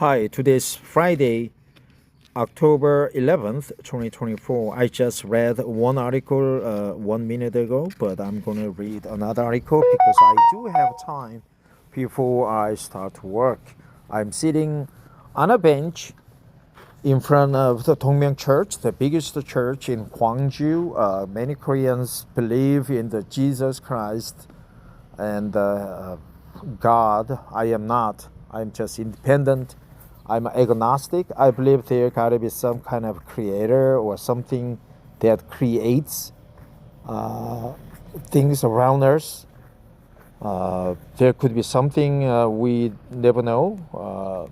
Hi, today's Friday, October 11th, 2024. I just read one article 1 minute ago, but I'm going to read another article because I do have time before I start work. I'm sitting on a bench in front of the Dongmyeong Church, the biggest church in Gwangju. Many Koreans believe in the Jesus Christ and God. I am not. I'm just independent. I'm agnostic. I believe there gotta be some kind of creator or something that creates things around us. There could be something we never know.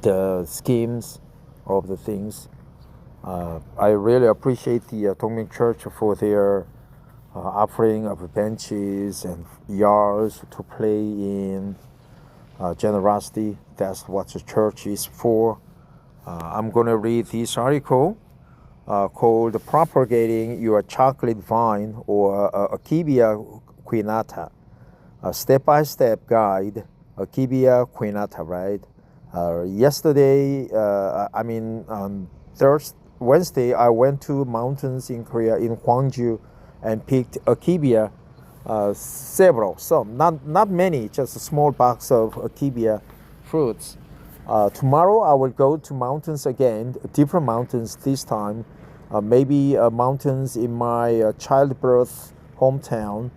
The schemes of the things. I really appreciate the Dongmyeong Church for their offering of benches and yards to play in. Generosity, that's what the church is for. I'm going to read this article called Propagating Your Chocolate Vine, or Akebia Quinta, a step-by-step guide, Akebia Quinta, right? Yesterday, on Wednesday, I went to mountains in Korea, in Gwangju, and picked akebia. Some, not many, just a small box of akebia fruits. Tomorrow I will go to mountains again, different mountains this time, maybe mountains in my childbirth hometown,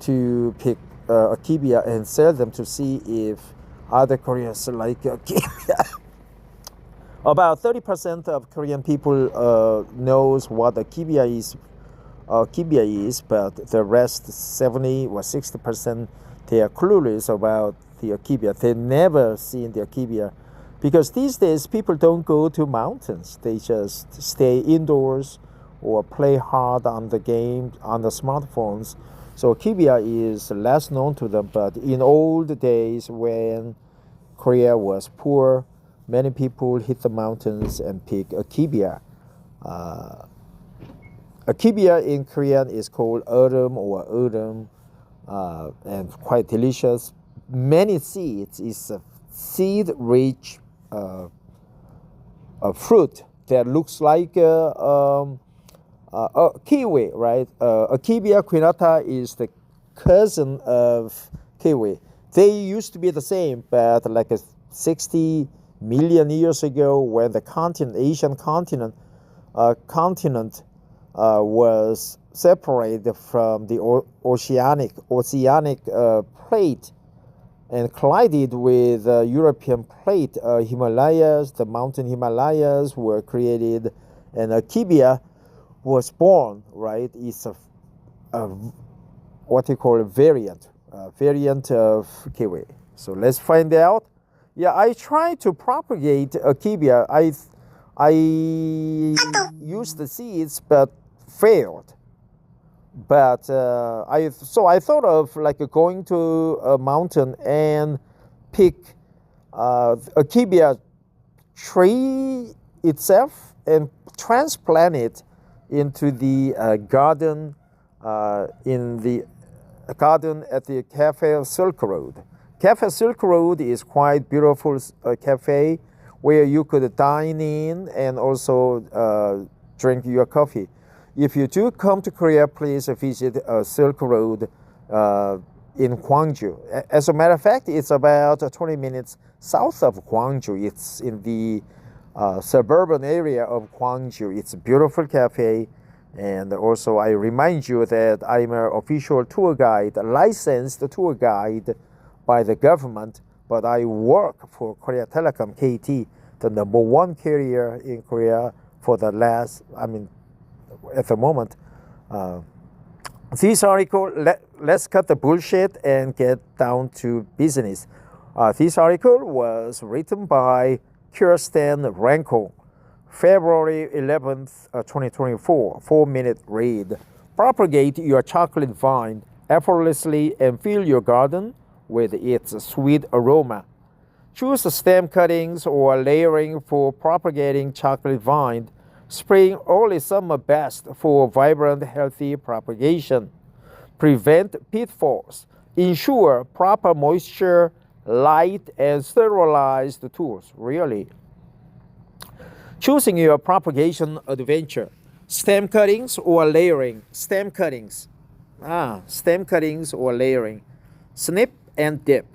to pick akebia and sell them to see if other Koreans like akebia. About 30% of Korean people knows what akebia is, but the rest 70 or 60% they are clueless about the akebia. They never seen the akebia because these days people don't go to mountains. They just stay indoors or play hard on the game on the smartphones. So akebia is less known to them. But in old days when Korea was poor, many people hit the mountains and pick akebia. Akebia in Korean is called odum, and quite delicious. Many seeds. It's a seed-rich fruit that looks like a kiwi, right? Akebia Quinta is the cousin of kiwi. They used to be the same, but like 60 million years ago, when the Asian continent was separated from the oceanic plate and collided with European plate. Himalayas, the mountain Himalayas were created, and akebia was born. Right, it's a what you call a variant of kiwi. So let's find out. Yeah, I tried to propagate akebia. I used the seeds, but failed. But I thought of like going to a mountain and pick akebia tree itself and transplant it into the garden in the garden at the Cafe Silk Road. Cafe Silk Road is quite beautiful cafe where you could dine in and also drink your coffee. If you do come to Korea, please visit Silk Road in Gwangju. As a matter of fact, it's about 20 minutes south of Gwangju. It's in the suburban area of Gwangju. It's a beautiful cafe. And also I remind you that I'm an official tour guide, a licensed tour guide by the government, but I work for Korea Telecom, KT, the number one carrier in Korea for the last, at the moment. This article, let's cut the bullshit and get down to business. This article was written by Kirsten Ranko, February 11th, 2024, 4-minute read. Propagate your chocolate vine effortlessly and fill your garden with its sweet aroma. Choose stem cuttings or layering for propagating chocolate vine. Spring, early summer best for vibrant, healthy propagation. Prevent pitfalls. Ensure proper moisture light, and sterilized tools. Really. Choosing your propagation adventure. Stem cuttings or layering. Stem cuttings. Stem cuttings or layering. Snip and dip.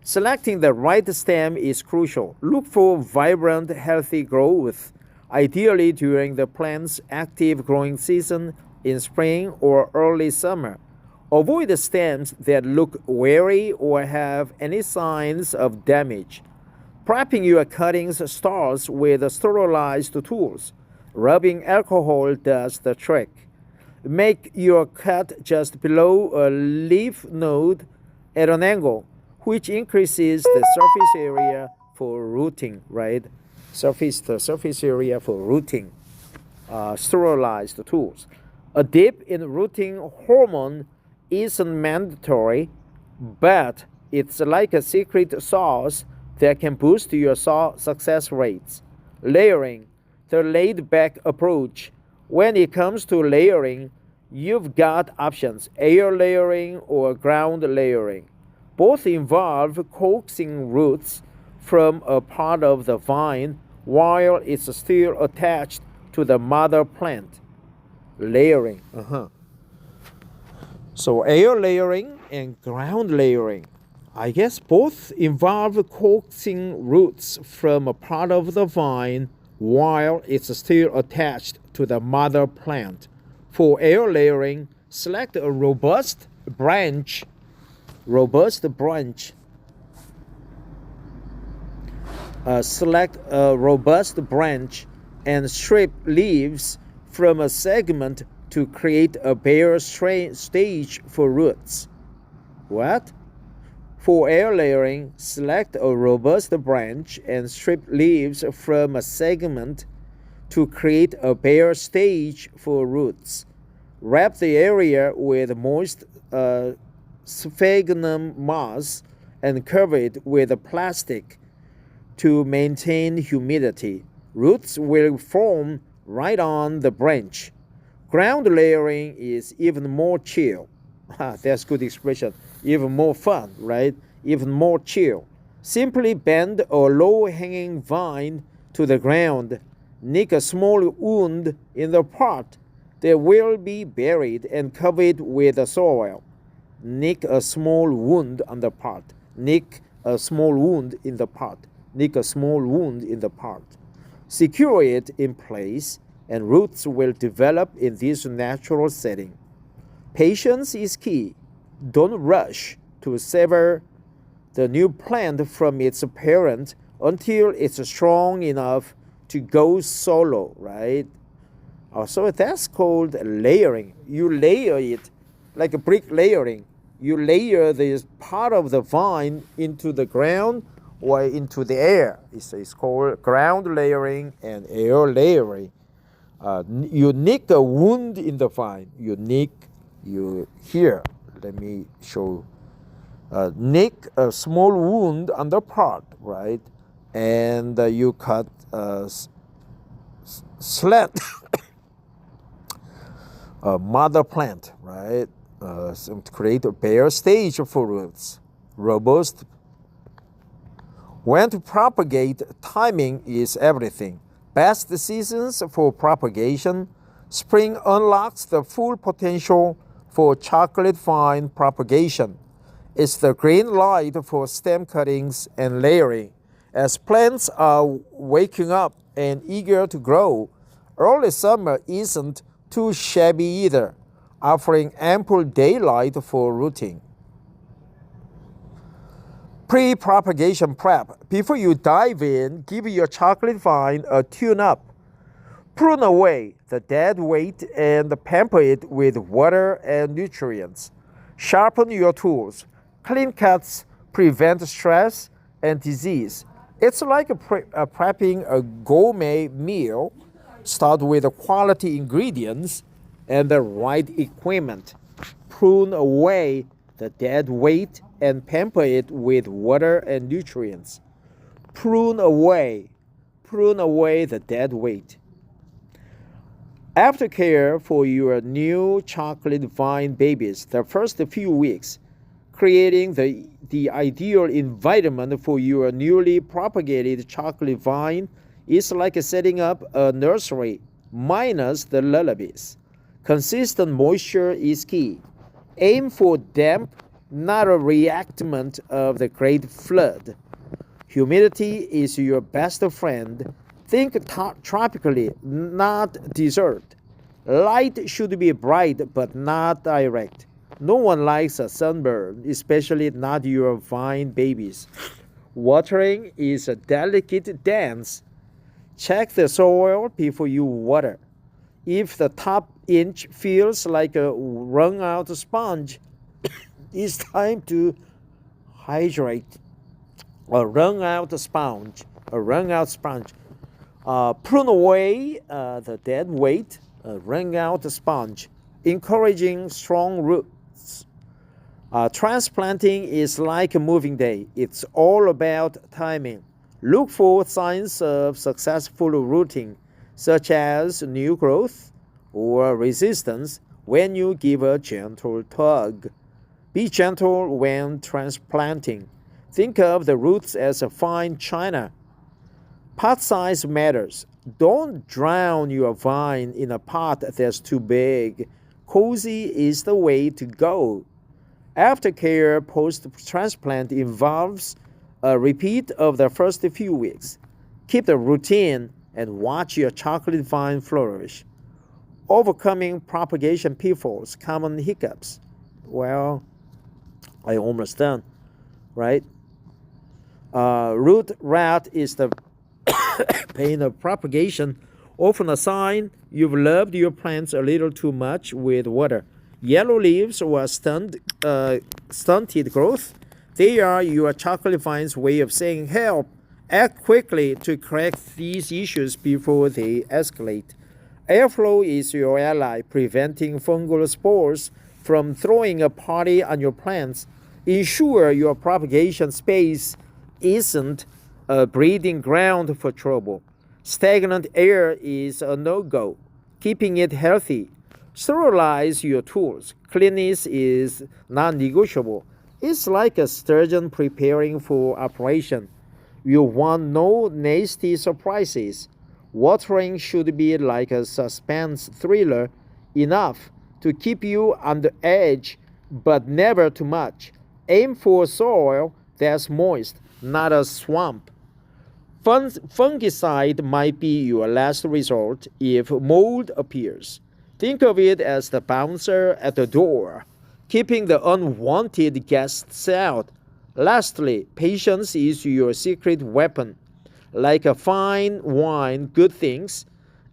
Selecting the right stem is crucial. Look for vibrant, healthy growth, ideally during the plant's active growing season in spring or early summer. Avoid the stems that look weary or have any signs of damage. Prepping your cuttings starts with sterilized tools. Rubbing alcohol does the trick. Make your cut just below a leaf node at an angle, which increases the surface area for rooting, right? The surface area for rooting. Sterilized tools. A dip in rooting hormone isn't mandatory, but it's like a secret sauce that can boost your success rates. Layering, the laid back approach. When it comes to layering, you've got options: air layering or ground layering. Both involve coaxing roots from a part of the vine while it's still attached to the mother plant. Layering. So air layering and ground layering. I guess both involve coaxing roots from a part of the vine while it's still attached to the mother plant. For air layering, select a robust branch. Select a robust branch and strip leaves from a segment to create a bare stage for roots. What? For air layering, select a robust branch and strip leaves from a segment to create a bare stage for roots. Wrap the area with moist sphagnum moss and cover it with plastic to maintain humidity. Roots will form right on the branch. Ground layering is even more chill. That's good expression. Even more fun, right? Even more chill. Simply bend a low-hanging vine to the ground. Nick a small wound in the part that will be buried and covered with the soil. Nick a small wound on the part. Nick a small wound in the part. Nick a small wound in the part. Secure it in place, and roots will develop in this natural setting. Patience is key. Don't rush to sever the new plant from its parent until it's strong enough to go solo, right? So that's called layering. You layer it like a brick layering. You layer this part of the vine into the ground or into the air. It's called ground layering and air layering. You nick a wound in the vine. Here, let me show. Nick a small wound on the part, right? And you cut slant mother plant, right? So to create a bare stage for roots. Robust. When to propagate, timing is everything. Best seasons for propagation. Spring unlocks the full potential for chocolate vine propagation. It's the green light for stem cuttings and layering. As plants are waking up and eager to grow, early summer isn't too shabby either, offering ample daylight for rooting. Pre-propagation prep. Before you dive in, give your chocolate vine a tune-up. Prune away the dead weight and pamper it with water and nutrients. Sharpen your tools. Clean cuts prevent stress and disease. It's like prepping a gourmet meal. Start with quality ingredients and the right equipment. Prune away the dead weight and pamper it with water and nutrients. Prune away the dead weight. Aftercare for your new chocolate vine babies. The first few weeks, creating the ideal environment for your newly propagated chocolate vine is like setting up a nursery minus the lullabies. Consistent moisture is key. Aim for damp, not a reenactment of the great flood. Humidity is your best friend. Think tropically, not desert. Light should be bright but not direct. No one likes a sunburn, especially not your vine babies. Watering is a delicate dance. Check the soil before you water. If the top inch feels like a wrung out sponge, it's time to hydrate. A wrung out sponge. Prune away the dead weight. A wrung out sponge, encouraging strong roots. Transplanting is like a moving day. It's all about timing. Look for signs of successful rooting, such as new growth or resistance when you give a gentle tug. Be gentle when transplanting. Think of the roots as a fine china. Pot size matters. Don't drown your vine in a pot that's too big. Cozy is the way to go. Aftercare post-transplant involves a repeat of the first few weeks. Keep the routine and watch your chocolate vine flourish. Overcoming propagation pitfalls, common hiccups. Well, I almost done, right? Root rot is the pain of propagation, often a sign you've loved your plants a little too much with water. Yellow leaves or stunted growth, they are your chocolate vine's way of saying help. Act quickly to correct these issues before they escalate. Airflow is your ally, preventing fungal spores from throwing a party on your plants. Ensure your propagation space isn't a breeding ground for trouble. Stagnant air is a no-go. Keeping it healthy. Sterilize your tools. Cleanliness is non-negotiable. It's like a surgeon preparing for operation. You want no nasty surprises. Watering should be like a suspense thriller, enough to keep you on the edge, but never too much. Aim for soil that's moist, not a swamp. Fungicide might be your last resort if mold appears. Think of it as the bouncer at the door, keeping the unwanted guests out. Lastly, patience is your secret weapon. Like a fine wine, good things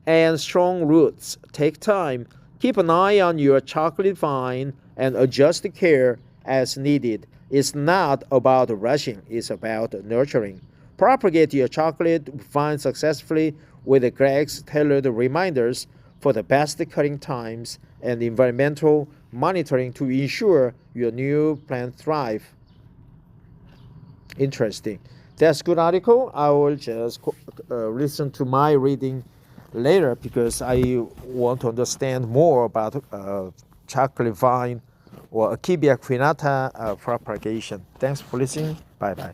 and strong roots take time. Keep an eye on your chocolate vine and adjust care as needed. It's not about rushing, it's about nurturing. Propagate your chocolate vine successfully with the Greg's tailored reminders for the best cutting times and environmental monitoring to ensure your new plant thrive. Interesting. That's a good article. I will just listen to my reading later because I want to understand more about chocolate vine or akebia quinata propagation. Thanks for listening. Bye-bye.